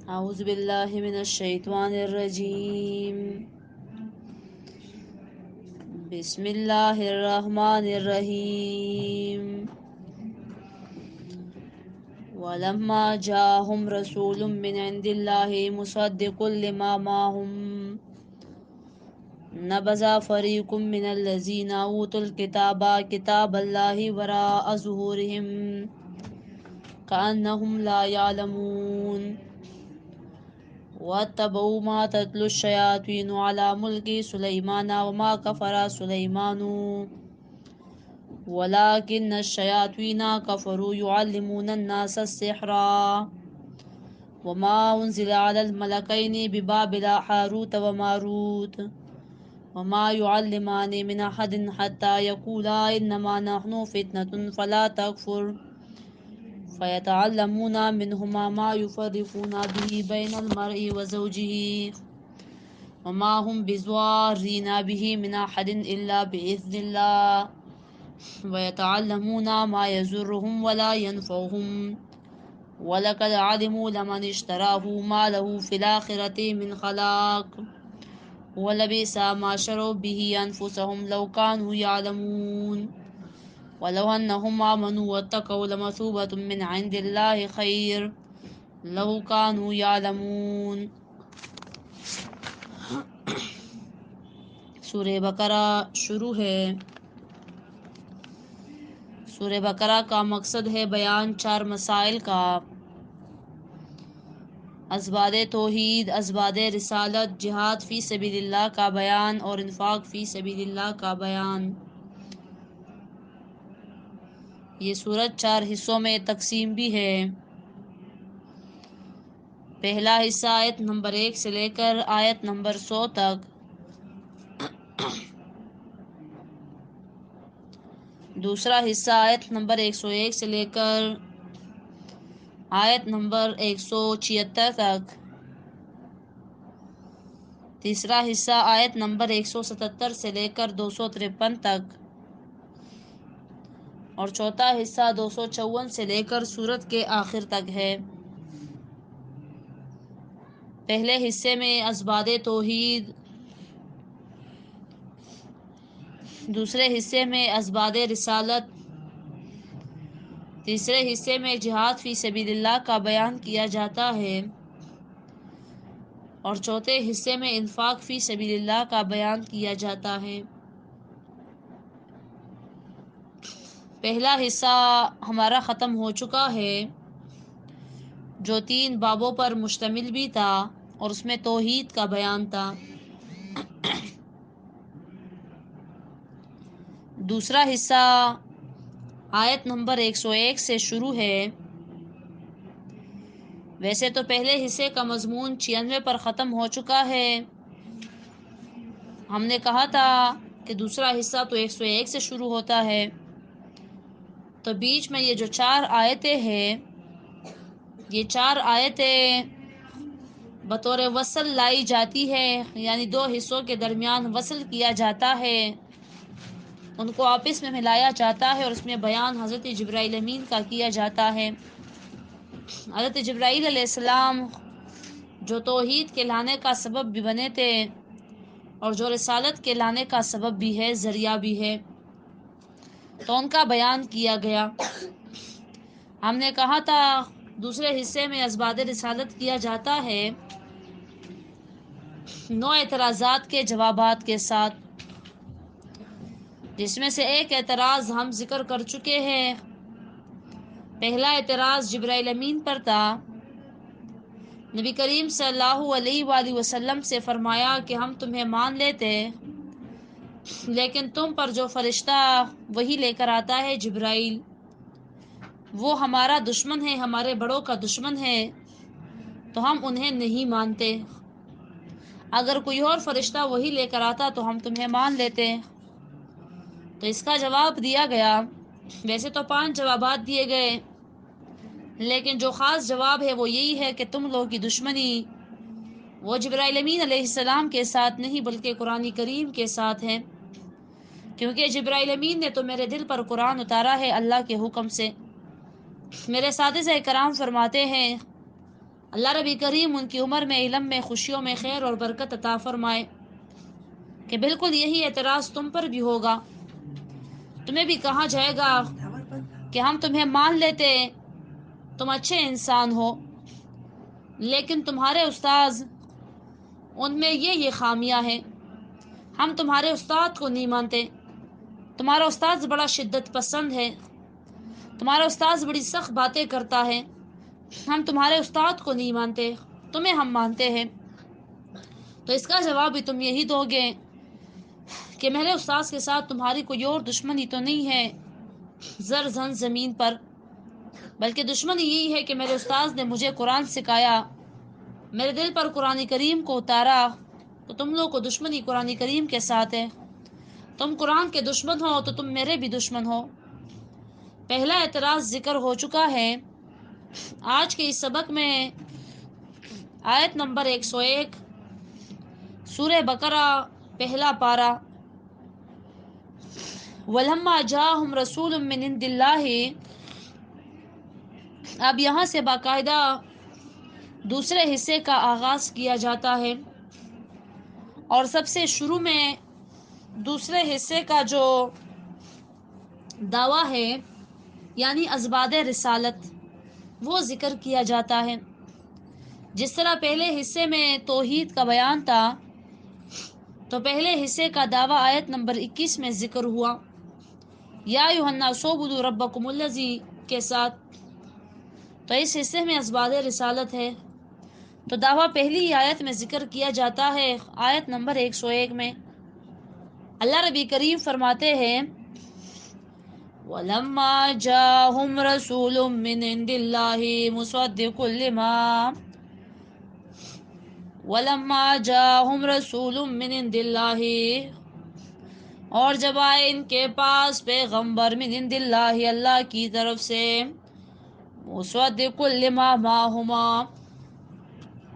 اعوذ باللہ من الشیطان الرجیم بسم اللہ الرحمن الرحیم ولما جاءهم رسول من عند الله مصدق لما معهم نبذ فريق من الذين اوتوا الكتاب كتاب الله وراء ظهورهم كأنهم لا يعلمون واتبعوا ما تتلو الشياطين على ملك سليمان وما كفر سليمان ولكن الشياطين كفروا يعلمون الناس السحر وما أنزل على الملكين ببابل هاروت وماروت وما يعلمان من أحد حتى يقولا إنما نحن فتنة فلا تكفر فيتعلمون منهما ما يفرقون به بين المرء وزوجه وما هم بضارين به من أحد إلا بإذن الله ويتعلمون ما يضرهم ولا ينفعهم ولقد علموا لمن اشتراه ما له في الآخرة من خلاق ولبئس ما شروا به أنفسهم لو كانوا يعلمون ولو أنهم آمنوا واتقوا لمثوبة من عند الله خير لو كانوا يعلمون۔ سورہ بقرہ شروع ہے۔ سورہ بقرہ کا مقصد ہے بیان 4 مسائل کا: اسباب توحید، اسباب رسالت، جہاد فی سبیل اللہ کا بیان اور انفاق فی سبیل اللہ کا بیان۔ یہ سورت 4 حصوں میں تقسیم بھی ہے۔ پہلا حصہ آیت نمبر 1 سے لے کر آیت نمبر 100 تک، دوسرا حصہ آیت نمبر 101 سے لے کر آیت نمبر 176 تک، تیسرا حصہ آیت نمبر 177 سے لے کر 253 تک، اور چوتھا حصہ 254 سے لے کر سورت کے آخر تک ہے۔ پہلے حصے میں اسباب توحید، دوسرے حصے میں اسباب رسالت، تیسرے حصے میں جہاد فی سبیل اللہ کا بیان کیا جاتا ہے، اور چوتھے حصے میں انفاق فی سبیل اللہ کا بیان کیا جاتا ہے۔ پہلا حصہ ہمارا ختم ہو چکا ہے، جو 3 بابوں پر مشتمل بھی تھا، اور اس میں توحید کا بیان تھا۔ دوسرا حصہ آیت نمبر 101 سے شروع ہے۔ ویسے تو پہلے حصے کا مضمون 96 پر ختم ہو چکا ہے۔ ہم نے کہا تھا کہ دوسرا حصہ تو 101 سے شروع ہوتا ہے، تو بیچ میں یہ جو 4 آیتیں ہیں، یہ 4 آیتیں بطور وصل لائی جاتی ہے، یعنی 2 حصوں کے درمیان وصل کیا جاتا ہے، ان کو آپس میں ملایا جاتا ہے، اور اس میں بیان حضرت جبرائیل امین کا کیا جاتا ہے۔ حضرت جبرائیل علیہ السلام جو توحید کے لانے کا سبب بھی بنے تھے، اور جو رسالت کے لانے کا سبب بھی ہے، ذریعہ بھی ہے، تو ان کا بیان کیا گیا۔ ہم نے کہا تھا دوسرے حصے میں اسباب رسالت کیا جاتا ہے 9 اعتراضات کے جوابات کے ساتھ، جس میں سے ایک اعتراض ہم ذکر کر چکے ہیں۔ پہلا اعتراض جبرائیل امین پر تھا۔ نبی کریم صلی اللہ علیہ وآلہ وسلم سے فرمایا کہ ہم تمہیں مان لیتے، لیکن تم پر جو فرشتہ وحی لے کر آتا ہے جبرائیل، وہ ہمارا دشمن ہے، ہمارے بڑوں کا دشمن ہے، تو ہم انہیں نہیں مانتے۔ اگر کوئی اور فرشتہ وحی لے کر آتا تو ہم تمہیں مان لیتے۔ تو اس کا جواب دیا گیا۔ ویسے تو 5 جوابات دیے گئے، لیکن جو خاص جواب ہے وہ یہی ہے کہ تم لوگوں کی دشمنی وہ جبرائیل امین علیہ السلام کے ساتھ نہیں، بلکہ قرآن کریم کے ساتھ ہے، کیونکہ جبرائیل امین نے تو میرے دل پر قرآن اتارا ہے اللہ کے حکم سے۔ میرے اساتذہ کرام فرماتے ہیں اللہ رب کریم ان کی عمر میں، علم میں، خوشیوں میں خیر اور برکت عطا فرمائے کہ بالکل یہی اعتراض تم پر بھی ہوگا، تمہیں بھی کہا جائے گا کہ ہم تمہیں مان لیتے، تم اچھے انسان ہو، لیکن تمہارے استاذ ان میں یہ خامیاں ہیں، ہم تمہارے استاد کو نہیں مانتے، تمہارا استاذ بڑا شدت پسند ہے، تمہارا استاذ بڑی سخت باتیں کرتا ہے، ہم تمہارے استاد کو نہیں مانتے، تمہیں ہم مانتے ہیں۔ تو اس کا جواب بھی تم یہی دو گے کہ میرے استاذ کے ساتھ تمہاری کوئی اور دشمنی تو نہیں ہے زر زن زمین پر، بلکہ دشمنی یہی ہے کہ میرے استاذ نے مجھے قرآن سکھایا، میرے دل پر قرآن کریم کو اتارا، تو تم لوگ کو دشمنی قرآن کریم کے ساتھ ہے، تم قرآن کے دشمن ہو تو تم میرے بھی دشمن ہو۔ پہلا اعتراض ذکر ہو چکا ہے۔ آج کے اس سبق میں آیت نمبر 101 سورہ بقرہ پہلا پارہ، وَلَمَّا جَاءَهُمْ رَسُولٌ مِّنْ عِندِ اللَّهِ، اب یہاں سے باقاعدہ دوسرے حصے کا آغاز کیا جاتا ہے، اور سب سے شروع میں دوسرے حصے کا جو دعویٰ ہے یعنی اسباد رسالت وہ ذکر کیا جاتا ہے۔ جس طرح پہلے حصے میں توحید کا بیان تھا، تو پہلے حصے کا دعویٰ آیت نمبر 21 میں ذکر ہوا، یا ایھا الناس اعبدوا ربکم الذی کے ساتھ، تو اس حصے میں اسباد رسالت ہے، تو دعویٰ پہلی ہی آیت میں ذکر کیا جاتا ہے۔ آیت نمبر 101 میں اللہ ربی کریم فرماتے ہیں، وَلَمَّا جَاءَهُمْ رَسُولٌ مِّنْ عِندِ اللَّهِ مُصَدِّقٌ لِمَا وَلَمَّا جَاءَهُمْ رَسُولٌ مِّنْ عِندِ اللَّهِ، اور جب آئے ان کے پاس پیغمبر من عند اللہ، اللہ کی طرف سے، مصدق لما معہما،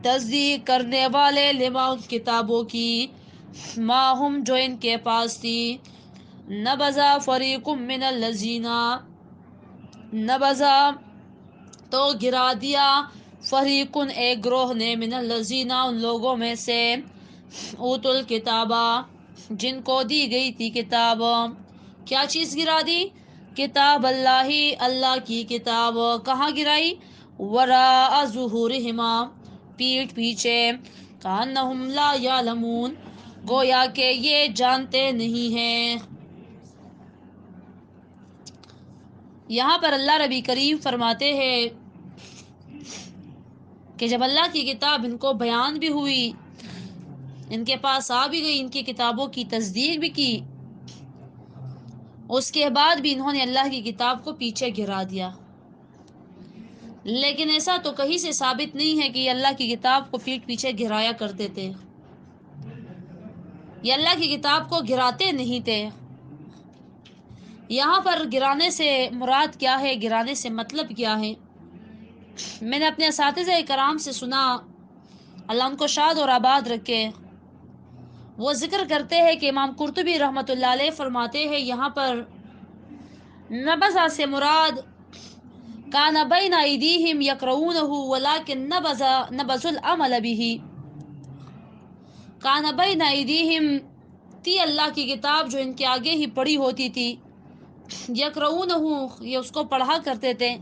تصدیق کرنے والے، لما ان کتابوں کی، معہم جو ان کے پاس تھی، نبذا فریق من الذین، نبذا تو گرا دیا، فریقن ایک گروہ نے، من الذین ان لوگوں میں سے، اوت الکتابہ جن کو دی گئی تھی کتاب، کیا چیز گرا دی؟ کتاب اللہ، اللہ کی کتاب، کہاں گرائی؟ وراء ظہورہما، پیٹھ پیچھے، کانہم لا یعلمون، گویا کہ یہ جانتے نہیں ہیں۔ یہاں پر اللہ ربی کریم فرماتے ہیں کہ جب اللہ کی کتاب ان کو بیان بھی ہوئی، ان کے پاس آ بھی گئی، ان کی کتابوں کی تصدیق بھی کی، اس کے بعد بھی انہوں نے اللہ کی کتاب کو پیچھے گرا دیا۔ لیکن ایسا تو کہیں سے ثابت نہیں ہے کہ یہ اللہ کی کتاب کو پیٹھ پیچھے گرایا کرتے تھے، یہ اللہ کی کتاب کو گراتے نہیں تھے۔ یہاں پر گرانے سے مراد کیا ہے، گرانے سے مطلب کیا ہے؟ میں نے اپنے اساتذہ کرام سے سنا، اللہ ان کو شاد اور آباد رکھے، وہ ذکر کرتے ہیں کہ امام قرطبی رحمۃ اللہ علیہ فرماتے ہیں یہاں پر نبذا سے مراد کان بین ایدیہم یقرؤونہ ولکن نبذوا العمل بہ، کان بین ایدیہم تھی اللہ کی کتاب جو ان کے آگے ہی پڑھی ہوتی تھی، یقرؤونہ یہ اس کو پڑھا کرتے تھے،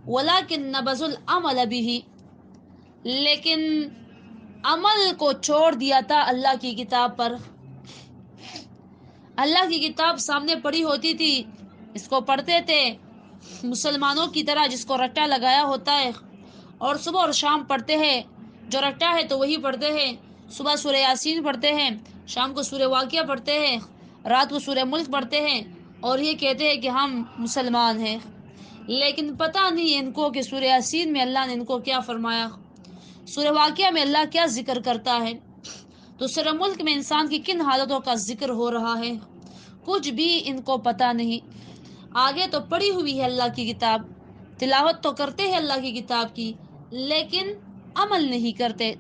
ولکن نبذوا العمل بہ لیکن عمل کو چھوڑ دیا تھا اللہ کی کتاب پر۔ اللہ کی کتاب سامنے پڑھی ہوتی تھی، اس کو پڑھتے تھے مسلمانوں کی طرح جس کو رٹا لگایا ہوتا ہے، اور صبح اور شام پڑھتے ہیں، جو رٹا ہے تو وہی پڑھتے ہیں، صبح سورہ یاسین پڑھتے ہیں، شام کو سورہ واقعہ پڑھتے ہیں، رات کو سورہ ملک پڑھتے ہیں، اور یہ کہتے ہیں کہ ہم مسلمان ہیں، لیکن پتہ نہیں ان کو کہ سورہ یاسین میں اللہ نے ان کو کیا فرمایا، سورہ واقعہ میں اللہ کیا ذکر کرتا ہے، تو سورہ ملک میں انسان کی کن حالتوں کا ذکر ہو رہا ہے، کچھ بھی ان کو پتہ نہیں۔ آگے تو پڑھی ہوئی ہے اللہ کی کتاب، تلاوت تو کرتے ہیں اللہ کی کتاب کی، لیکن عمل نہیں کرتے،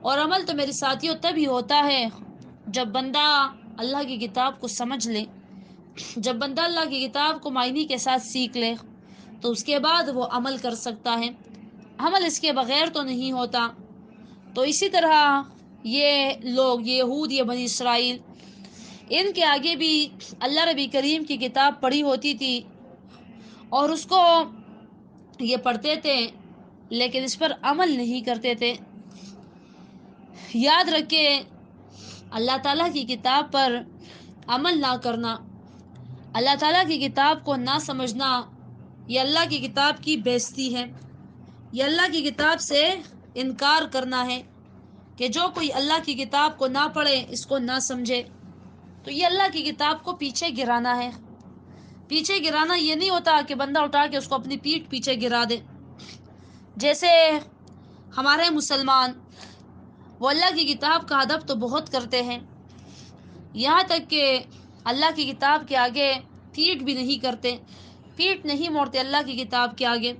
اور عمل تو میرے ساتھیوں تبھی ہوتا ہے جب بندہ اللہ کی کتاب کو سمجھ لے، جب بندہ اللہ کی کتاب کو معنی کے ساتھ سیکھ لے، تو اس کے بعد وہ عمل کر سکتا ہے۔ عمل اس کے بغیر تو نہیں ہوتا۔ تو اسی طرح یہ لوگ، یہ یہود، یہ بنی اسرائیل، ان کے آگے بھی اللہ نبی کریم کی کتاب پڑھی ہوتی تھی اور اس کو یہ پڑھتے تھے، لیکن اس پر عمل نہیں کرتے تھے۔ یاد رکھے، اللہ تعالیٰ کی کتاب پر عمل نہ کرنا، اللہ تعالیٰ کی کتاب کو نہ سمجھنا، یہ اللہ کی کتاب کی بے عزتی ہے۔ یہ اللہ کی کتاب سے انکار کرنا ہے کہ جو کوئی اللہ کی کتاب کو نہ پڑھے، اس کو نہ سمجھے، تو یہ اللہ کی کتاب کو پیچھے گرانا ہے۔ پیچھے گرانا یہ نہیں ہوتا کہ بندہ اٹھا کے اس کو اپنی پیٹھ پیچھے گرا دے۔ جیسے ہمارے مسلمان، وہ اللہ کی کتاب کا ادب تو بہت کرتے ہیں، یہاں تک کہ اللہ کی کتاب کے آگے پیٹھ بھی نہیں کرتے، پیٹھ نہیں موڑتے اللہ کی کتاب کے آگے،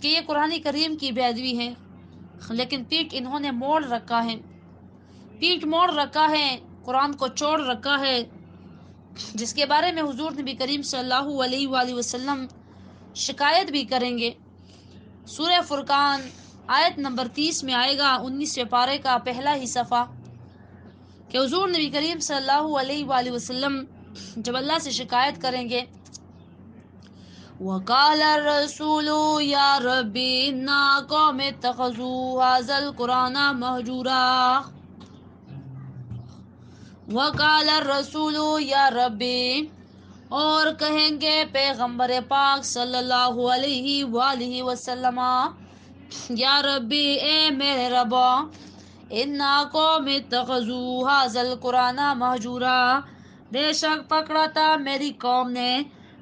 کہ یہ قرآن کریم کی بے ادبی ہے، لیکن پیٹھ انہوں نے موڑ رکھا ہے، پیٹھ موڑ رکھا ہے، قرآن کو چھوڑ رکھا ہے، جس کے بارے میں حضور نبی کریم صلی اللہ علیہ وآلہ وسلم شکایت بھی کریں گے۔ سورہ فرقان آیت نمبر 30 میں آئے گا، 19ویں پارے کا پہلا ہی صفحہ، کہ حضور نبی کریم صلی اللہ علیہ وآلہ وسلم جب اللہ سے شکایت کریں گے، وَقَالَ الرَّسُولُ يَا رَبِّ إِنَّ قَوْمِ اتَّخَذُوا هَذَا الْقُرْآنَ مَهْجُورًا، وَقَالَ الرَّسُولُ يَا رَبِّ، اور کہیں گے پیغمبر پاک صلی اللہ علیہ وآلہ وسلم، یا ربی، اے میرے رب، اِنَّ قَوْمِ اتَّخَذُوا هَذَا الْقُرْآنَ مَهْجُورًا، بے شک پکڑا تھا میری قوم نے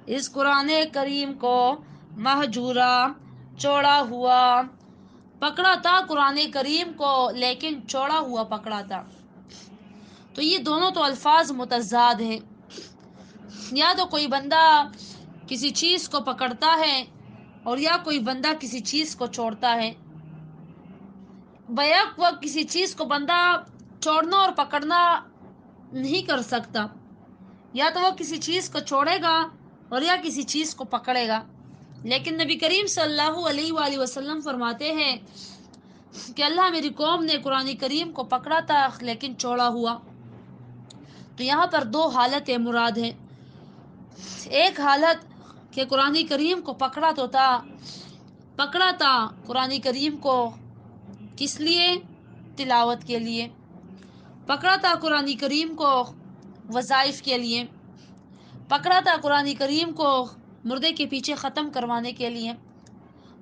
اس قرآن کریم کو مہجورا، چوڑا ہوا، پکڑا تھا قرآن کریم کو لیکن چوڑا ہوا پکڑا تھا۔ تو یہ دونوں تو الفاظ متضاد ہیں۔ یا تو کوئی بندہ کسی چیز کو پکڑتا ہے اور یا کوئی بندہ کسی چیز کو چھوڑتا ہے۔ بیک وقت کسی چیز کو بندہ چھوڑنا اور پکڑنا نہیں کر سکتا، یا تو وہ کسی چیز کو چھوڑے گا اور یا کسی چیز کو پکڑے گا۔ لیکن نبی کریم صلی اللہ علیہ وآلہ وسلم فرماتے ہیں کہ اللہ میری قوم نے قرآن کریم کو پکڑا تھا لیکن چوڑا ہوا۔ تو یہاں پر دو حالتیں مراد ہیں۔ ایک حالت کہ قرآن کریم کو پکڑا تھا قرآن کریم کو کس لیے؟ تلاوت کے لیے۔ پکڑا تھا قرآن کریم کو وظائف کے لیے۔ پکڑا تھا قرآن کریم کو مردے کے پیچھے ختم کروانے کے لیے۔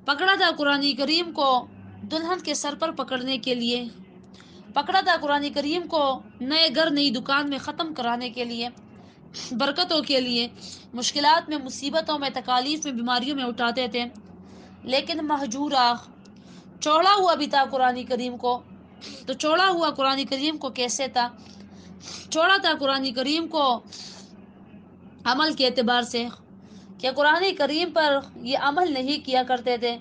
پکڑا تھا قرآن کریم کو دلہن کے سر پر پکڑنے کے لیے۔ پکڑا تھا قرآن کریم کو نئے گھر نئی دکان میں ختم کرانے کے لیے، برکتوں کے لیے، مشکلات میں، مصیبتوں میں، تکالیف میں، بیماریوں میں اٹھاتے تھے۔ لیکن مہجورا، چوڑا ہوا بھی تھا قرآن کریم کو۔ تو چوڑا ہوا قرآن کریم کو کیسے تھا؟ چوڑا تھا قرآن کریم کو عمل کے اعتبار سے، کہ قرآن کریم پر یہ عمل نہیں کیا کرتے تھے،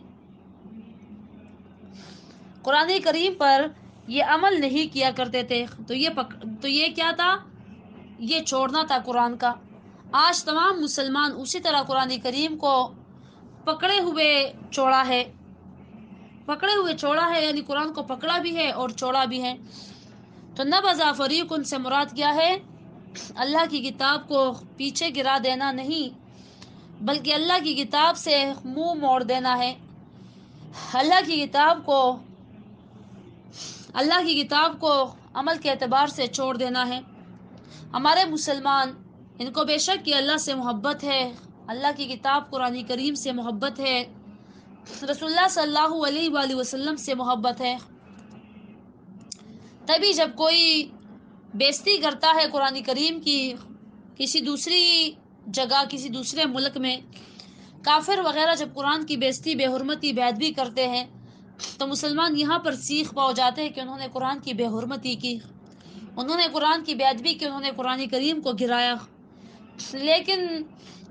قرآن کریم پر یہ عمل نہیں کیا کرتے تھے۔ تو یہ کیا تھا؟ یہ چھوڑنا تھا قرآن کا۔ آج تمام مسلمان اسی طرح قرآن کریم کو پکڑے ہوئے چھوڑا ہے، پکڑے ہوئے چھوڑا ہے، یعنی قرآن کو پکڑا بھی ہے اور چھوڑا بھی ہے۔ تو نبذ فریق سے مراد کیا ہے؟ اللہ کی کتاب کو پیچھے گرا دینا نہیں، بلکہ اللہ کی کتاب سے منہ موڑ دینا ہے، اللہ کی کتاب کو عمل کے اعتبار سے چھوڑ دینا ہے۔ ہمارے مسلمان، ان کو بے شک کہ اللہ سے محبت ہے، اللہ کی کتاب قرآن کریم سے محبت ہے، رسول اللہ صلی اللہ علیہ وآلہ وسلم سے محبت ہے۔ تبھی جب کوئی بے عزتی کرتا ہے قرآن کریم کی کسی دوسری جگہ، کسی دوسرے ملک میں، کافر وغیرہ جب قرآن کی بے عزتی، بے حرمتی، بے ادبی کرتے ہیں، تو مسلمان یہاں پر سیخ پا جاتے ہیں کہ انہوں نے قرآن کی بے حرمتی کی، انہوں نے قرآن کی بے ادبی کی، انہوں نے قرآن کریم کو گرایا۔ لیکن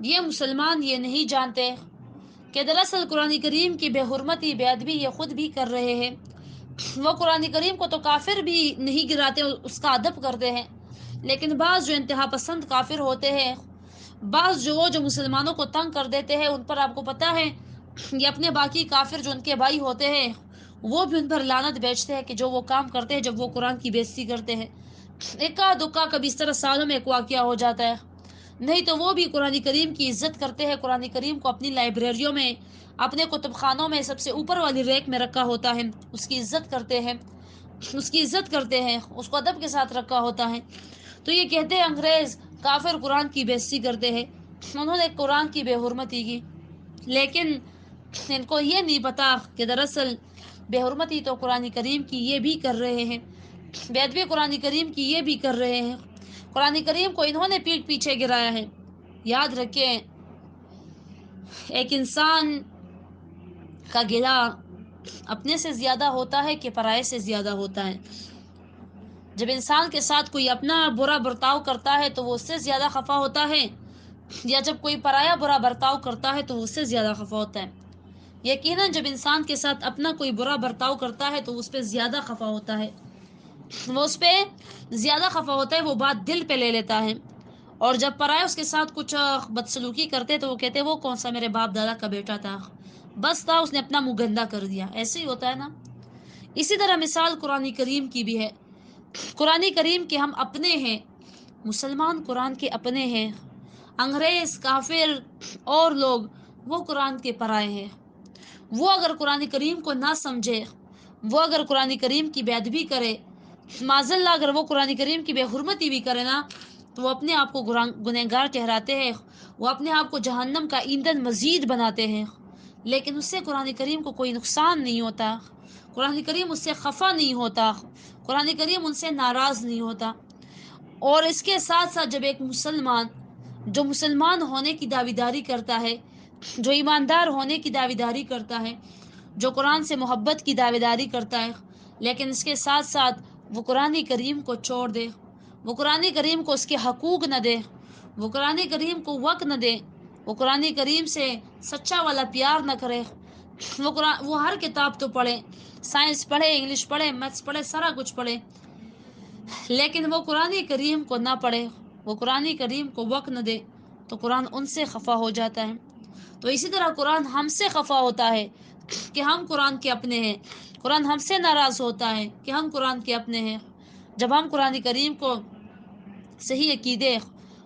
یہ مسلمان یہ نہیں جانتے کہ دراصل قرآن کریم کی بے حرمتی، بے ادبی یہ خود بھی کر رہے ہیں۔ وہ قرآن کریم کو تو کافر بھی نہیں گراتے، اس کا ادب کرتے ہیں، لیکن بعض جو انتہا پسند کافر ہوتے ہیں، بعض جو مسلمانوں کو تنگ کر دیتے ہیں، ان پر آپ کو پتہ ہے یہ اپنے باقی کافر جو ان کے بھائی ہوتے ہیں وہ بھی ان پر لعنت بیچتے ہیں کہ جو وہ کام کرتے ہیں جب وہ قرآن کی بےعزتی کرتے ہیں۔ اکا دکا کبھی اس طرح سالوں میں ایک واقعہ ہو جاتا ہے، نہیں تو وہ بھی قرآن کریم کی عزت کرتے ہیں، قرآن کریم کو اپنی لائبریریوں میں، اپنے کتب خانوں میں سب سے اوپر والی ریک میں رکھا ہوتا ہے، اس کی عزت کرتے ہیں، اس کی عزت کرتے ہیں، اس کو ادب کے ساتھ رکھا ہوتا ہے۔ تو یہ کہتے ہیں انگریز کافر قرآن کی بےعزتی کرتے ہیں، انہوں نے قرآن کی بے حرمتی کی، لیکن ان کو یہ نہیں پتا کہ دراصل بے حرمتی تو قرآن کریم کی یہ بھی کر رہے ہیں، بے ادبی قرآن کریم کی یہ بھی کر رہے ہیں، قرآن کریم کو انہوں نے پیٹ پیچھے گرایا ہے۔ یاد رکھیں، ایک انسان کا گلہ اپنے سے زیادہ ہوتا ہے کہ پرائے سے زیادہ ہوتا ہے۔ جب انسان کے ساتھ کوئی اپنا برا برتاؤ کرتا ہے تو وہ اس سے زیادہ خفا ہوتا ہے، یا جب کوئی پرایا برا برتاؤ کرتا ہے تو وہ اس سے زیادہ خفا ہوتا ہے۔ یقیناً جب انسان کے ساتھ اپنا کوئی برا برتاؤ کرتا ہے تو اس پہ زیادہ خفا ہوتا ہے، وہ اس پہ زیادہ خفا ہوتا ہے، وہ بات دل پہ لے لیتا ہے، اور جب پرائے اس کے ساتھ کچھ بدسلوکی کرتے تو وہ کہتے وہ کون سا میرے باپ دادا کا بیٹا تھا، بس تھا اس نے اپنا منہ گندا کر دیا۔ ایسے ہی ہوتا ہے نا۔ اسی طرح مثال قرآن کریم کی بھی ہے۔ قرآن کریم کے ہم اپنے ہیں، مسلمان قرآن کے اپنے ہیں، انگریز کافر اور لوگ وہ قرآن کے پرائے ہیں۔ وہ اگر قرآن کریم کو نہ سمجھے، وہ اگر قرآن کریم کی بے ادبی کرے، معاذ اللہ اگر وہ قرآن کریم کی بے حرمتی بھی کرے نا، تو وہ اپنے آپ کو گنہگار ٹھہراتے ہیں، وہ اپنے آپ کو جہنم کا ایندھن مزید بناتے ہیں، لیکن اس سے قرآن کریم کو کوئی نقصان نہیں ہوتا، قرآن کریم اس سے خفا نہیں ہوتا، قرآن کریم ان سے ناراض نہیں ہوتا۔ اور اس کے ساتھ ساتھ جب ایک مسلمان جو مسلمان ہونے کی دعویداری کرتا ہے، جو ایماندار ہونے کی دعویداری کرتا ہے، جو قرآن سے محبت کی دعویداری کرتا ہے، لیکن اس کے ساتھ ساتھ وہ قرآن کریم کو چھوڑ دے، وہ قرآن کریم کو اس کے حقوق نہ دے، وہ قرآن کریم کو وقت نہ دے، وہ قرآن کریم سے سچا والا پیار نہ کرے، وہ ہر کتاب تو پڑھے، سائنس پڑھے، انگلش پڑھے، میتھس پڑھے، سارا کچھ پڑھے، لیکن وہ قرآن کریم کو نہ پڑھے، وہ قرآن کریم کو وقت نہ دے، تو قرآن ان سے خفا ہو جاتا ہے۔ تو اسی طرح قرآن ہم سے خفا ہوتا ہے کہ ہم قرآن کے اپنے ہیں، قرآن ہم سے ناراض ہوتا ہے کہ ہم قرآن کے اپنے ہیں، جب ہم قرآن کریم کو صحیح عقیدے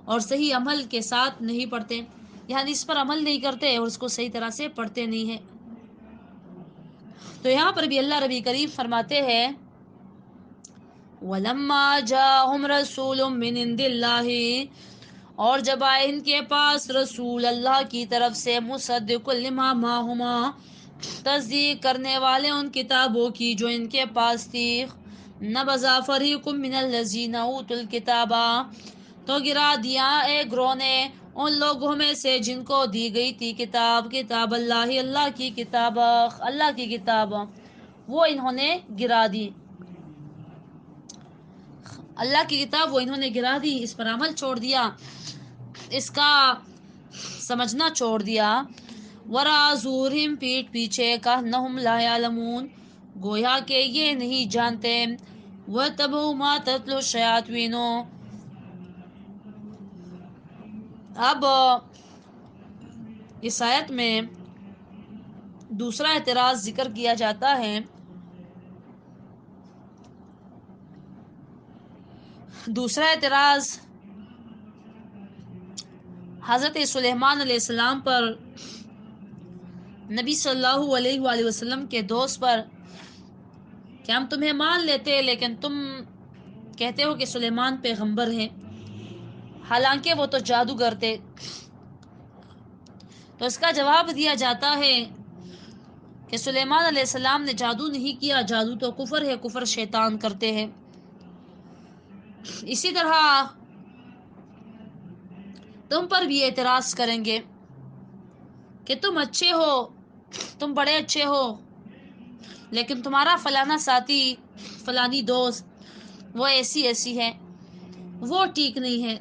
اور صحیح عمل کے ساتھ نہیں پڑھتے، یعنی اس پر عمل نہیں کرتے اور اس کو صحیح طرح سے پڑھتے نہیں ہیں۔ تو یہاں پر بھی اللہ ربی کریم فرماتے ہیں وَلَمَّا جَاءَهُمْ رَسُولٌ مِّنْ عِندِ اللَّهِ، اور جب آئے ان کے پاس رسول اللہ کی طرف سے، مُصَدِّقٌ لِمَا مَعَهُمَا، تصدیق کرنے والے ان کتابوں کی جو ان کے پاس تھی، نَبَذَ فَرِيقٌ مِّنَ الَّذِينَ أُوتُوا الْكِتَابَ، تو گرا دیا ایک گروہ نے ان لوگوں میں سے جن کو دی گئی تھی کتاب، کتاب اللہ، اللہ کی کتاب، اللہ کی کتاب، وہ انہوں نے گرا دی، اللہ کی کتاب وہ انہوں نے گرا دی، اس پر عمل چھوڑ دیا، اس کا سمجھنا چھوڑ دیا۔ وَرَاءَ ظُهُورِهِمْ، پیٹ پیچھے، كَأَنَّهُمْ لَا يَعْلَمُونَ، گویا کہ یہ نہیں جانتے۔ وَاتَّبَعُوا مَا تَتْلُو الشَّيَاطِينُ، اب اس آیت میں دوسرا اعتراض ذکر کیا جاتا ہے، دوسرا اعتراض حضرت سلیمان علیہ السلام پر، نبی صلی اللہ علیہ وآلہ وسلم کے دوست پر، کہ ہم تمہیں مان لیتے لیکن تم کہتے ہو کہ سلیمان پیغمبر ہیں، حالانکہ وہ تو جادوگر تھے۔ تو اس کا جواب دیا جاتا ہے کہ سلیمان علیہ السلام نے جادو نہیں کیا، جادو تو کفر ہے، کفر شیطان کرتے ہیں۔ اسی طرح تم پر بھی اعتراض کریں گے کہ تم اچھے ہو، تم بڑے اچھے ہو، لیکن تمہارا فلانا ساتھی، فلانی دوست وہ ایسی ہے، وہ ٹھیک نہیں ہے،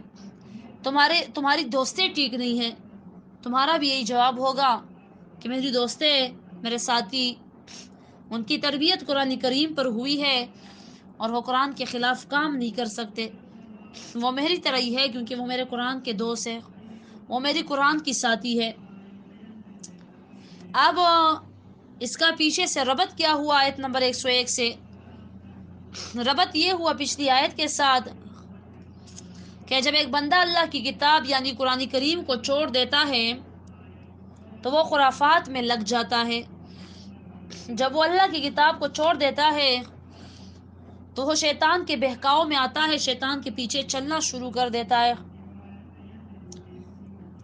تمہاری دوستیں ٹھیک نہیں ہیں۔ تمہارا بھی یہی جواب ہوگا کہ میری دوستیں، میرے ساتھی، ان کی تربیت قرآن کریم پر ہوئی ہے اور وہ قرآن کے خلاف کام نہیں کر سکتے، وہ میری طرح ہی ہے کیونکہ وہ میرے قرآن کے دوست ہیں، وہ میری قرآن کی ساتھی ہے۔ اب اس کا پیچھے سے ربط کیا ہوا آیت نمبر 101 سے؟ ربط یہ ہوا پچھلی آیت کے ساتھ کہ جب ایک بندہ اللہ کی کتاب یعنی قرآن کریم کو چھوڑ دیتا ہے تو وہ خرافات میں لگ جاتا ہے۔ جب وہ اللہ کی کتاب کو چھوڑ دیتا ہے تو وہ شیطان کے بہکاؤ میں آتا ہے، شیطان کے پیچھے چلنا شروع کر دیتا ہے۔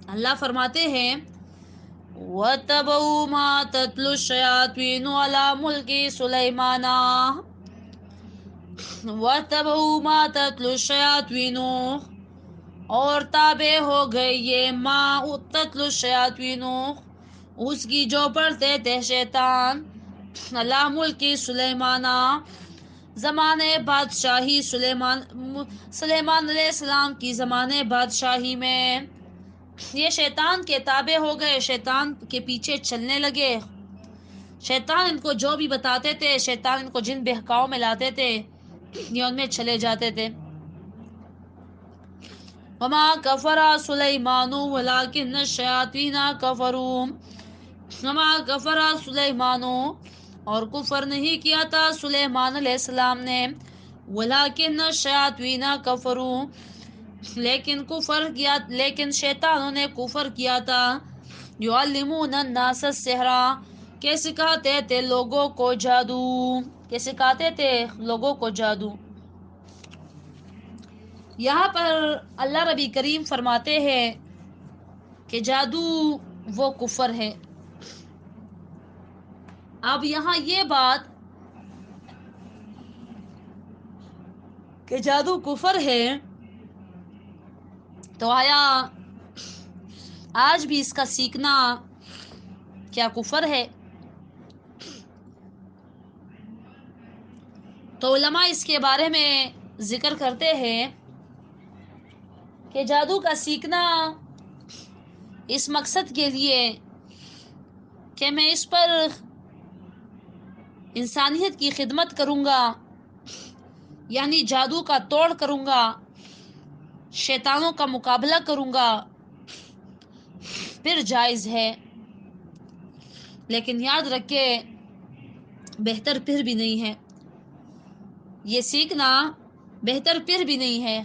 اللہ فرماتے ہیں وَاتَّبَعُوا مَا تَتْلُو الشَّيَاطِينُ عَلَى مُلْكِ سُلَيْمَانَ وَاتَّبَعُوا مَا تَتْلُو الشَّيَاطِينُ، اور تابع ہو گئے یہ ما تتلو الشیاطین، اس کی جو پڑھتے تھے شیطان، علی ملک سلیمان، زمانے بادشاہی سلیمان علیہ السلام کی زمانے بادشاہی میں یہ شیطان کے تابع ہو گئے، شیطان کے پیچھے چلنے لگے۔ شیطان ان کو جو بھی بتاتے تھے، شیطان ان کو جن بہکاؤ میں لاتے تھے یہ ان میں چلے جاتے تھے۔ وما کفر سلیمان ولکن الشیاطین کفروا، وما کفر سلیمان، اور کفر نہیں کیا تھا سلیمان علیہ السلام نے، ولکن الشیاطین کفروا، لیکن شیطانوں نے کفر کیا تھا۔ یعلمون الناس السحر، کہ سکھاتے تھے لوگوں کو جادو، کہ سکھاتے تھے لوگوں کو جادو۔ یہاں پر اللہ ربی کریم فرماتے ہیں کہ جادو وہ کفر ہے۔ اب یہاں یہ بات کہ جادو کفر ہے تو آیا آج بھی اس کا سیکھنا کیا کفر ہے؟ تو علماء اس کے بارے میں ذکر کرتے ہیں کہ جادو کا سیکھنا اس مقصد کے لیے کہ میں اس پر انسانیت کی خدمت کروں گا، یعنی جادو کا توڑ کروں گا، شیطانوں کا مقابلہ کروں گا، پھر جائز ہے۔ لیکن یاد رکھے بہتر پھر بھی نہیں ہے، یہ سیکھنا بہتر پھر بھی نہیں ہے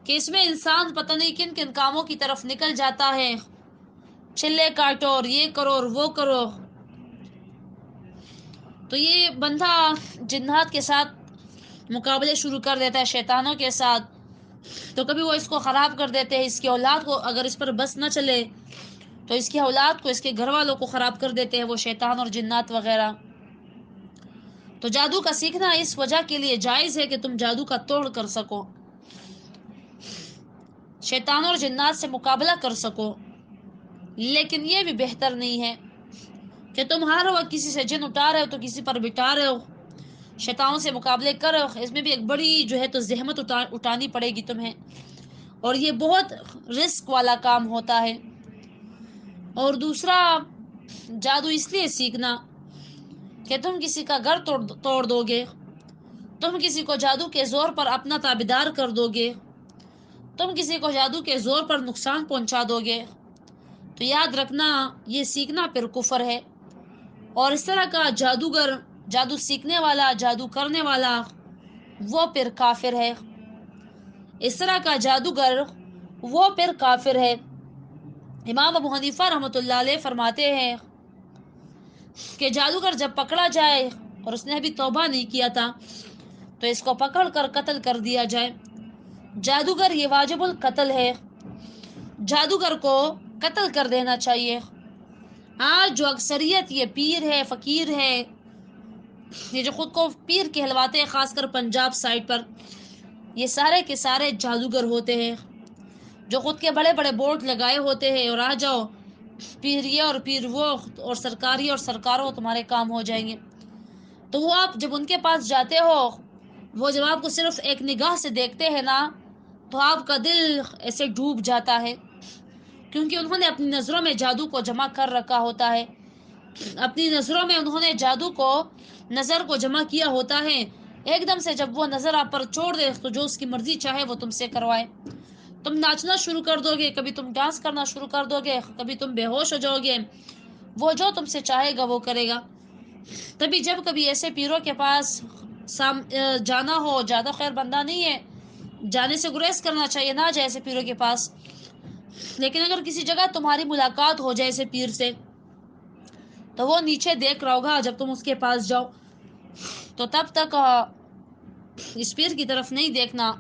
کہ اس میں انسان پتہ نہیں کن کن کاموں کی طرف نکل جاتا ہے، چلے کاٹو اور یہ کرو اور وہ کرو۔ تو یہ بندہ جنات کے ساتھ مقابلے شروع کر دیتا ہے، شیطانوں کے ساتھ، تو کبھی وہ اس کو خراب کر دیتے ہیں، اس کی اولاد کو اگر اس پر بس نہ چلے تو اس کی اولاد کو، اس کے گھر والوں کو خراب کر دیتے ہیں وہ شیطان اور جنات وغیرہ۔ تو جادو کا سیکھنا اس وجہ کے لیے جائز ہے کہ تم جادو کا توڑ کر سکو، شیطان اور جنات سے مقابلہ کر سکو، لیکن یہ بھی بہتر نہیں ہے کہ تم ہر وقت کسی سے جن اٹھا رہے ہو تو کسی پر بٹھا رہے ہو، شیطانوں سے مقابلے کرو۔ اس میں بھی ایک بڑی جو ہے تو زحمت اٹھانی پڑے گی تمہیں، اور یہ بہت رسک والا کام ہوتا ہے۔ اور دوسرا، جادو اس لیے سیکھنا کہ تم کسی کا گھر توڑ دو گے، تم کسی کو جادو کے زور پر اپنا تابعدار کر دو گے، تم کسی کو جادو کے زور پر نقصان پہنچا دو گے، تو یاد رکھنا یہ سیکھنا پھر کفر ہے۔ اور اس طرح کا جادوگر، جادو سیکھنے والا، جادو کرنے والا، وہ پھر کافر ہے۔ اس طرح کا جادوگر وہ پھر کافر ہے۔ امام ابو حنیفہ رحمۃ اللہ علیہ فرماتے ہیں کہ جادوگر جب پکڑا جائے اور اس نے ابھی توبہ نہیں کیا تھا تو اس کو پکڑ کر قتل کر دیا جائے۔ جادوگر یہ واجب القتل ہے، جادوگر کو قتل کر دینا چاہیے۔ آج جو اکثریت یہ پیر ہے، فقیر ہے، یہ جو خود کو پیر کہلواتے ہیں، خاص کر پنجاب سائڈ پر، یہ سارے کے سارے جادوگر ہوتے ہیں، جو خود کے بڑے بڑے بورڈ لگائے ہوتے ہیں اور آ جاؤ پیر یہ اور پیر وہ، اور سرکاری اور سرکاروں تمہارے کام ہو جائیں گے۔ تو وہ آپ جب ان کے پاس جاتے ہو، وہ جب آپ کو صرف ایک نگاہ سے دیکھتے ہیں نا تو آپ کا دل ایسے ڈوب جاتا ہے، کیونکہ انہوں نے اپنی نظروں میں جادو کو جمع کر رکھا ہوتا ہے، اپنی نظروں میں انہوں نے جادو کو، نظر کو جمع کیا ہوتا ہے۔ ایک دم سے جب وہ نظر آپ پر چھوڑ دے تو جو اس کی مرضی چاہے وہ تم سے کروائے۔ تم ناچنا شروع کر دو گے، کبھی تم ڈانس کرنا شروع کر دو گے، کبھی تم بے ہوش ہو جاؤ گے، وہ جو تم سے چاہے گا وہ کرے گا۔ تبھی جب کبھی ایسے پیروں کے پاس جانا ہو، زیادہ خیر بندہ نہیں ہے، جانے سے گریز کرنا چاہیے، نہ جائے ایسے پیروں کے پاس۔ لیکن اگر کسی جگہ تمہاری ملاقات ہو جائے ایسے پیر سے، تو وہ نیچے دیکھ رہا ہوگا جب تم اس کے پاس جاؤ، تو تب تک اس پیر کی طرف نہیں دیکھنا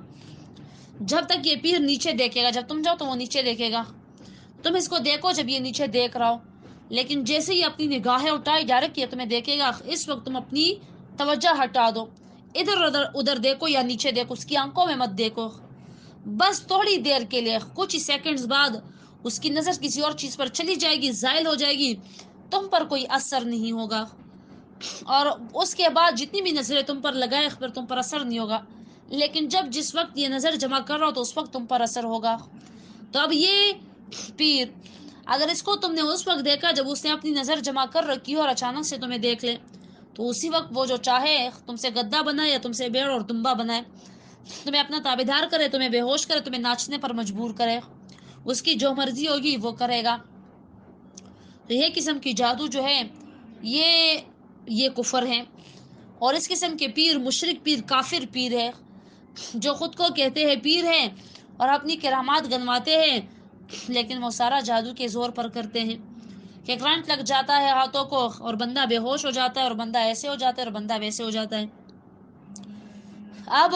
جب تک یہ پیر نیچے دیکھے گا۔ جب تم جاؤ تو وہ نیچے دیکھے گا، تم اس کو دیکھو جب یہ نیچے دیکھ رہا ہو، لیکن جیسے ہی اپنی نگاہیں اٹھائی ڈائریکٹ یہ تمہیں دیکھے گا، اس وقت تم اپنی توجہ ہٹا دو، ادھر ادھر دیکھو یا نیچے دیکھو، اس کی آنکھوں میں مت دیکھو۔ بس تھوڑی دیر کے لیے، کچھ ہی سیکنڈز بعد اس کی نظر کسی اور چیز پر چلی جائے گی، زائل ہو جائے گی، تم پر کوئی اثر نہیں ہوگا، اور اس کے بعد جتنی بھی نظریں تم پر لگائے پھر تم پر اثر نہیں ہوگا۔ لیکن جس وقت یہ نظر جمع کر رہا ہو تو اس وقت تم پر اثر ہوگا۔ تو اب یہ پیر، اگر اس کو تم نے اس وقت دیکھا جب اس نے اپنی نظر جمع کر رکھی ہو اور اچانک سے تمہیں دیکھ لے، تو اسی وقت وہ جو چاہے تم سے گدا بنائے یا تم سے بیڑ اور دمبا بنائے، تمہیں اپنا تابعدار کرے، تمہیں بے ہوش کرے، تمہیں ناچنے پر مجبور کرے، اس کی جو مرضی ہوگی وہ کرے گا۔ تو یہ قسم کی جادو جو ہے یہ کفر ہے، اور اس قسم کے پیر مشرک پیر، کافر پیر ہے، جو خود کو کہتے ہیں پیر ہیں اور اپنی کرامات گنواتے ہیں، لیکن وہ سارا جادو کے زور پر کرتے ہیں کہ کرنٹ لگ جاتا ہے ہاتھوں کو اور بندہ بے ہوش ہو جاتا ہے، اور بندہ ایسے ہو جاتا ہے اور بندہ ویسے ہو جاتا ہے۔ اب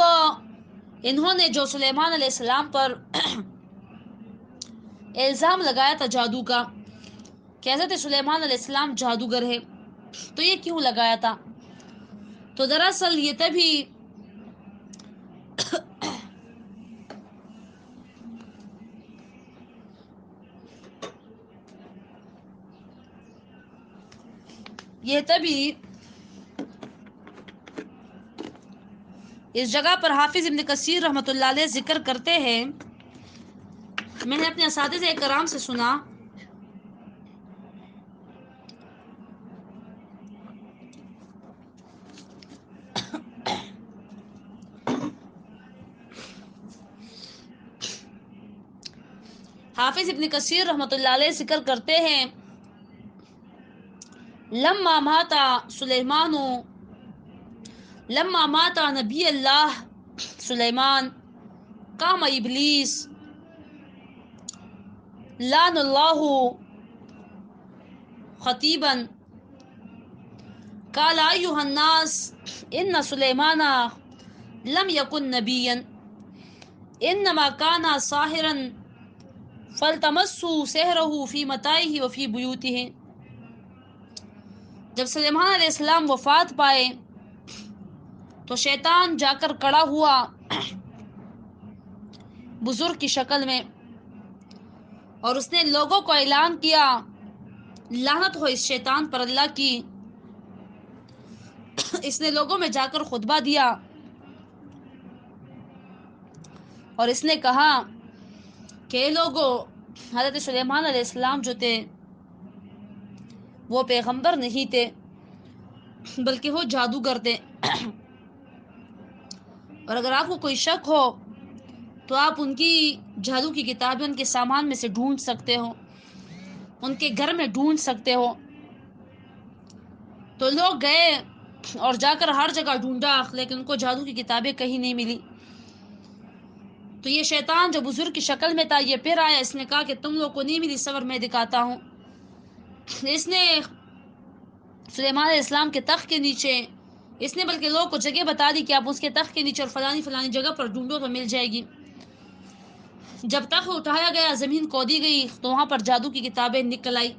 انہوں نے جو سلیمان علیہ السلام پر الزام لگایا تھا جادو کا کہ حضرت سلیمان علیہ السلام جادوگر ہے، تو یہ کیوں لگایا تھا؟ تو دراصل یہ تبھی اس جگہ پر حافظ ابن کثیر رحمۃ اللہ علیہ ذکر کرتے ہیں، میں نے اپنے اساتذہ کرام سے سنا، حافظ ابن کثیر رحمۃ اللہ علیہ ذکر کرتے ہیں، لما مات نبی اللہ سلیمان قام ابلیس لعن اللہ خطیبا قال ایها الناس ان سلیمان لم يكن نبیا انما كان ساحرا فالتمسوا سحره في متاعه وفي بیوته۔ جب سلیمان علیہ السلام وفات پائے تو شیطان جا کر کڑا ہوا بزرگ کی شکل میں، اور اس نے لوگوں کو اعلان کیا، لعنت ہو اس شیطان پر اللہ کی۔ اس نے لوگوں میں جا کر خطبہ دیا اور اس نے کہا کہ اے لوگو، حضرت سلیمان علیہ السلام جو تھے وہ پیغمبر نہیں تھے بلکہ وہ جادوگر تھے، اور اگر آپ کو کوئی شک ہو تو آپ ان کی جادو کی کتابیں ان کے سامان میں سے ڈھونڈ سکتے ہو، ان کے گھر میں ڈھونڈ سکتے ہو۔ تو لوگ گئے اور جا کر ہر جگہ ڈھونڈا، لیکن ان کو جادو کی کتابیں کہیں نہیں ملی۔ تو یہ شیطان جو بزرگ کی شکل میں تھا یہ پھر آیا، اس نے کہا کہ تم لوگ کو نہیں ملی، صبر میں دکھاتا ہوں۔ اس نے سلیمان علیہ السلام کے تخت کے نیچے، اس نے بلکہ لوگوں کو جگہ بتا دی کہ آپ اس کے تخت کے نیچے اور فلانی جگہ پر ڈھونڈو تو مل جائے گی۔ جب تخت اٹھایا گیا، زمین کھودی گئی، تو وہاں پر جادو کی کتابیں نکل آئی۔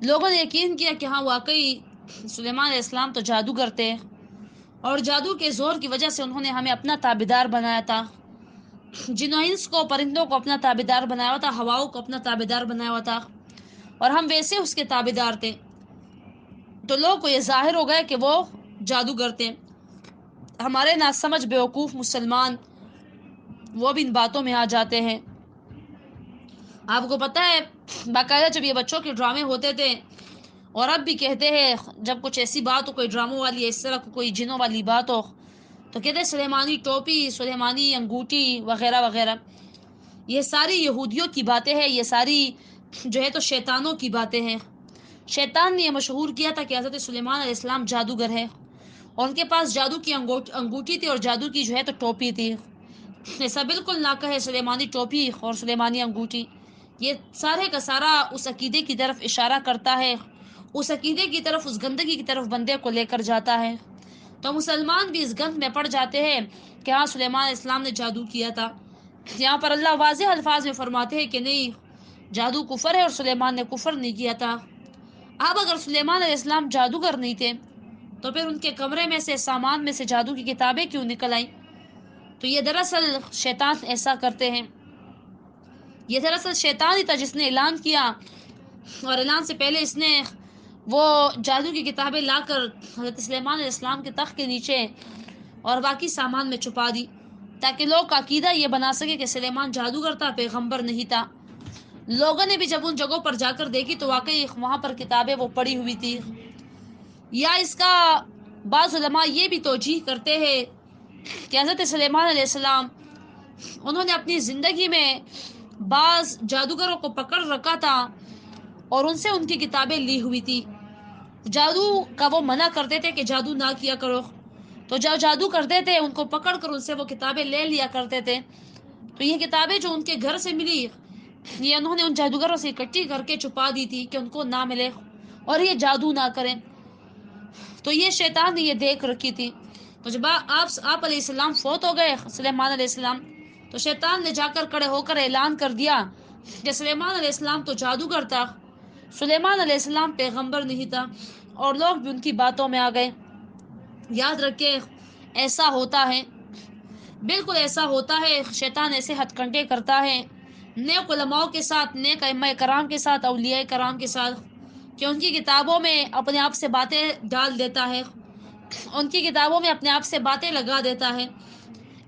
لوگوں نے یقین کیا کہ ہاں واقعی سلیمان علیہ السلام تو جادوگر تھے، اور جادو کے زور کی وجہ سے انہوں نے ہمیں اپنا تابعدار بنایا تھا، جن و انس کو، پرندوں کو اپنا تابعدار بنایا ہوا تھا، ہواؤں کو اپنا تابعدار بنایا ہوا تھا، اور ہم ویسے اس کے تابعدار تھے۔ تو لوگوں کو یہ ظاہر ہو گیا کہ وہ جادوگر تھے۔ ہمارے ناسمجھ بیوقوف مسلمان وہ بھی ان باتوں میں آ جاتے ہیں۔ آپ کو پتہ ہے باقاعدہ جب یہ بچوں کے ڈرامے ہوتے تھے، اور اب بھی کہتے ہیں جب کچھ ایسی بات ہو، کوئی ڈراموں والی ہے، اس طرح کوئی جنوں والی بات ہو، تو کہتے ہیں سلیمانی ٹوپی، سلیمانی انگوٹھی وغیرہ وغیرہ۔ یہ ساری یہودیوں کی باتیں ہیں، یہ ساری جو ہے تو شیطانوں کی باتیں ہیں۔ شیطان نے یہ مشہور کیا تھا کہ حضرت سلیمان علیہ السلام جادوگر ہے، اور ان کے پاس جادو کی انگوٹھی تھی اور جادو کی جو ہے تو ٹوپی تھی۔ ایسا بالکل نہ کہے، سلیمانی ٹوپی اور سلیمانی انگوٹھی یہ سارے کا سارا اس عقیدے کی طرف اشارہ کرتا ہے، اس عقیدے کی طرف، اس گندگی کی طرف بندے کو لے کر جاتا ہے۔ تو مسلمان بھی اس گند میں پڑ جاتے ہیں کہ ہاں سلیمان علیہ السلام نے جادو کیا تھا۔ یہاں پر اللہ واضح الفاظ میں فرماتے ہیں کہ نہیں، جادو کفر ہے اور سلیمان نے کفر نہیں کیا تھا۔ اب اگر سلیمان علیہ السلام جادوگر نہیں تھے تو پھر ان کے کمرے میں سے، سامان میں سے جادو کی کتابیں کیوں نکل آئیں؟ تو یہ دراصل شیطان ایسا کرتے ہیں، یہ دراصل شیطان ہی تھا جس نے اعلان کیا، اور اعلان سے پہلے اس نے وہ جادو کی کتابیں لا کر حضرت سلیمان علیہ السلام کے تخت کے نیچے اور باقی سامان میں چھپا دی، تاکہ لوگ کا عقیدہ یہ بنا سکے کہ سلیمان جادوگر تھا، پیغمبر نہیں تھا۔ لوگوں نے بھی جب ان جگہوں پر جا کر دیکھی تو واقعی وہاں پر کتابیں وہ پڑی ہوئی تھی۔ یا اس کا بعض علماء یہ بھی توجیہ کرتے ہیں کہ حضرت سلیمان علیہ السلام انہوں نے اپنی زندگی میں بعض جادوگروں کو پکڑ رکھا تھا اور ان سے ان کی کتابیں لی ہوئی تھی۔ جادو کا وہ منع کرتے تھے کہ جادو نہ کیا کرو، تو جو جادو کرتے تھے ان کو پکڑ کر ان سے وہ کتابیں لے لیا کرتے تھے۔ تو یہ کتابیں جو ان کے گھر سے ملی، یہ انہوں نے ان جادوگروں سے اکٹھی کر کے چھپا دی تھی کہ ان کو نہ ملے اور یہ جادو نہ کریں۔ تو یہ شیطان نے یہ دیکھ رکھی تھی۔ تو جب آپ علیہ السلام فوت ہو گئے، سلیمان علیہ السلام، تو شیطان نے جا کر کھڑے ہو کر اعلان کر دیا کہ سلیمان علیہ السلام تو جادوگر تھا، سلیمان علیہ السلام پیغمبر نہیں تھا، اور لوگ بھی ان کی باتوں میں آ گئے۔ یاد رکھے، ایسا ہوتا ہے، بالکل ایسا ہوتا ہے، شیطان ایسے ہتھ کنڈے کرتا ہے نیک علماء کے ساتھ، نیک ائمہ کرام کے ساتھ، اولیاء کرام کے ساتھ، کہ ان کی کتابوں میں اپنے آپ سے باتیں ڈال دیتا ہے، ان کی کتابوں میں اپنے آپ سے باتیں لگا دیتا ہے۔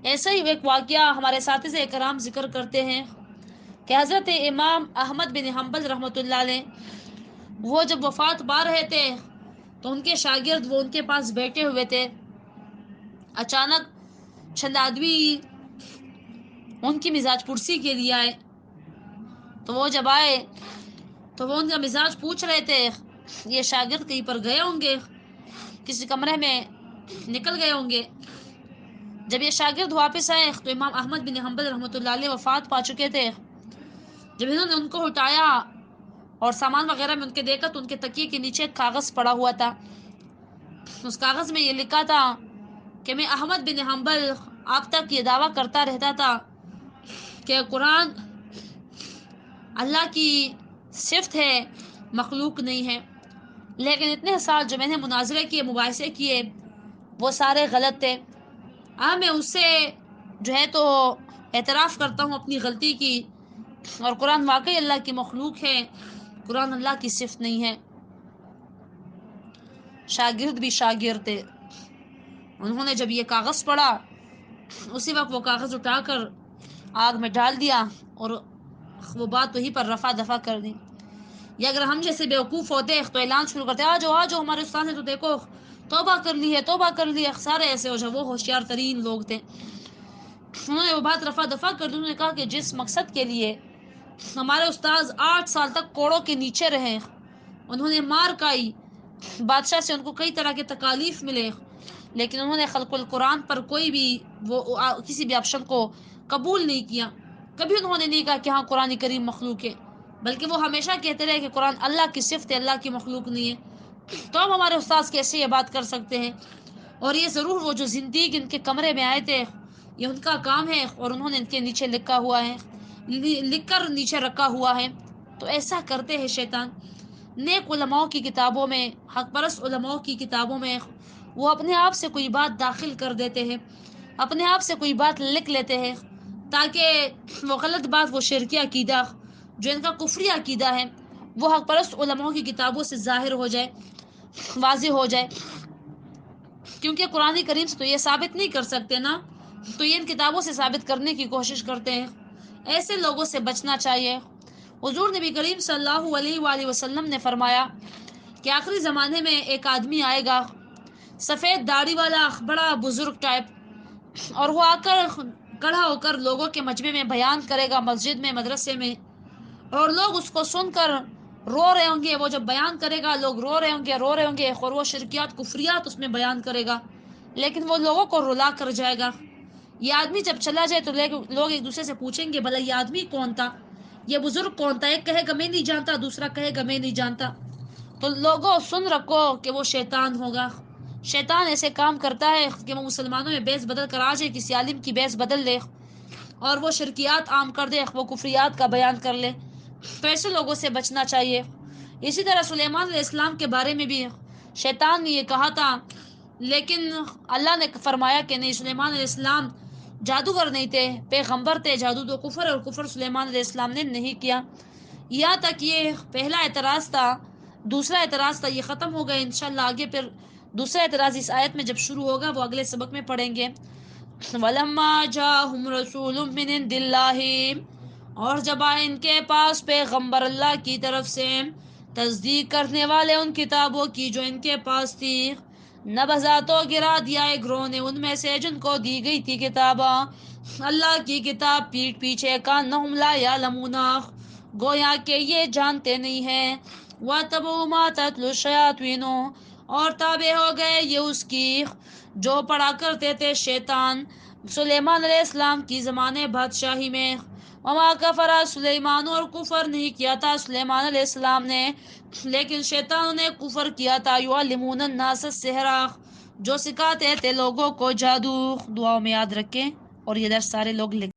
ایسا ہی ایک واقعہ ہمارے اساتذہ کرام ذکر کرتے ہیں کہ حضرت امام احمد بن حنبل رحمۃ اللہ علیہ، وہ جب وفات پا رہے تھے تو ان کے شاگرد وہ ان کے پاس بیٹھے ہوئے تھے، اچانک چند آدمی ان کی مزاج پرسی کے لیے آئے۔ تو وہ جب آئے تو وہ ان کا مزاج پوچھ رہے تھے، یہ شاگرد کہیں پر گئے ہوں گے، کسی کمرے میں نکل گئے ہوں گے۔ جب یہ شاگرد واپس آئے تو امام احمد بن حنبل رحمۃ اللہ علیہ وفات پا چکے تھے۔ جب انہوں نے ان کو اٹھایا اور سامان وغیرہ میں ان کے دیکھا تو ان کے تکیے کے نیچے ایک کاغذ پڑا ہوا تھا۔ اس کاغذ میں یہ لکھا تھا کہ میں احمد بن حنبل آپ تک یہ دعویٰ کرتا رہتا تھا کہ قرآن اللہ کی صفت ہے، مخلوق نہیں ہے، لیکن اتنے سال جو میں نے مناظرے کیے، مباحثے کیے، وہ سارے غلط تھے۔ میں اس سے جو ہے تو اعتراف کرتا ہوں اپنی غلطی کی، اور قرآن واقعی اللہ کی مخلوق ہے، قرآن اللہ کی صفت نہیں ہے۔ شاگرد بھی شاگرد تھے، انہوں نے جب یہ کاغذ پڑھا اسی وقت وہ کاغذ اٹھا کر آگ میں ڈال دیا اور وہ بات وہیں پر رفع دفع کر دی۔ یا اگر ہم جیسے بیوقوف ہوتے تو اعلان شروع کرتے، آ جاؤ ہمارے استاد نے تو دیکھو توبہ کر لی ہے، توبہ کر لی ہے۔ سارے ایسے ہو جائے، وہ ہوشیار ترین لوگ تھے، انہوں نے وہ بات رفع دفع کر دی۔ انہوں نے کہا کہ جس مقصد کے لیے ہمارے استاذ 8 سال تک کوڑوں کے نیچے رہے، انہوں نے مار کھائی، بادشاہ سے ان کو کئی طرح کے تکالیف ملے، لیکن انہوں نے خلق القرآن پر کوئی بھی کسی بھی آپشن کو قبول نہیں کیا۔ کبھی انہوں نے نہیں کہا کہ ہاں قرآن کریم مخلوق ہے، بلکہ وہ ہمیشہ کہتے رہے کہ قرآن اللہ کی صفت ہے، اللہ کی مخلوق نہیں ہے۔ تو اب ہمارے استاذ کیسے یہ بات کر سکتے ہیں؟ اور یہ ضرور وہ جو زندگی ان کے کمرے میں آئے تھے، یہ ان کا کام ہے، اور انہوں نے ان کے نیچے لکھا ہوا ہے، لکھ کر نیچے رکھا ہوا ہے۔ تو ایسا کرتے ہیں شیطان۔ نیک علماء کی کتابوں میں، حق پرست علماء کی کتابوں میں وہ اپنے آپ سے کوئی بات داخل کر دیتے ہیں، اپنے آپ سے کوئی بات لکھ لیتے ہیں، تاکہ وہ غلط بات، وہ شرکی عقیدہ جو ان کا کفری عقیدہ ہے، وہ حق پرست علماء کی کتابوں سے ظاہر ہو جائے، واضح ہو جائے۔ کیونکہ قرآن کریم سے تو یہ ثابت نہیں کر سکتے نا، تو یہ ان کتابوں سے ثابت کرنے کی کوشش کرتے ہیں۔ ایسے لوگوں سے بچنا چاہیے۔ حضور نبی کریم صلی اللہ علیہ وآلہ وسلم نے فرمایا کہ آخری زمانے میں ایک آدمی آئے گا، سفید داڑھی والا، بڑا بزرگ ٹائپ، اور وہ آ کر کھڑا ہو کر لوگوں کے مجمع میں بیان کرے گا، مسجد میں، مدرسے میں، اور لوگ اس کو سن کر رو رہے ہوں گے. وہ جب بیان کرے گا لوگ رو رہے ہوں گے اور وہ شرکیات کفریات اس میں بیان کرے گا، لیکن وہ لوگوں کو رلا کر جائے گا. یہ آدمی جب چلا جائے تو لوگ ایک دوسرے سے پوچھیں گے بھلا یہ آدمی کون تھا، یہ بزرگ کون تھا؟ ایک کہے گا میں نہیں جانتا، دوسرا کہے گا میں نہیں جانتا. تو لوگوں سن رکھو کہ وہ شیطان ہوگا. شیطان ایسے کام کرتا ہے کہ وہ مسلمانوں میں بیس بدل کر آ جائے، کسی عالم کی بیس بدل لے اور وہ شرکیات عام کر دے، وہ کفریات کا بیان کر لے. تو ایسے لوگوں سے بچنا چاہیے. اسی طرح سلیمان علیہ السلام کے بارے میں بھی شیطان نے یہ کہا تھا، لیکن اللہ نے فرمایا کہ نہیں، سلیمان علیہ السلام جادوگر نہیں تھے، پیغمبر تھے. جادو تو کفر اور کفر سلیمان علیہ السلام نے نہیں کیا. یہاں تک یہ پہلا اعتراض تھا. دوسرا اعتراض تھا، یہ ختم ہو گئے. انشاءاللہ آگے پھر دوسرا اعتراض اس آیت میں جب شروع ہوگا وہ اگلے سبق میں پڑھیں گے. وَلَمَّا جَاءَهُمْ رَسُولٌ مِّنْ عِندِ اللَّهِ، اور جب آئے ان کے پاس پیغمبر اللہ کی طرف سے، تصدیق کرنے والے ان کتابوں کی جو ان کے پاس تھی، نبذا تو گرا دیا ایک گروہ نے ان میں سے جن کو دی گئی تھی کتاباں، اللہ کی کتاب پیٹھ پیچھے، کانہم لا یعلمون، گویا کہ یہ جانتے نہیں ہیں. وَاتَّبَعُوا مَا تَتْلُو الشَّيَاطِینُ، اور تابع ہو گئے یہ اس کی جو پڑھا کرتے تھے شیطان سلیمان علیہ السلام کی زمانے بادشاہی میں. وما کفر سلیمان، اور کفر نہیں کیا تھا سلیمان علیہ السلام نے، لیکن شیطانوں نے کفر کیا تھا. یعلمون الناس السحر، جو سکھاتے تھے لوگوں کو جادو. دعاؤں میں یاد رکھیں اور یہ درس سارے لوگ لکھ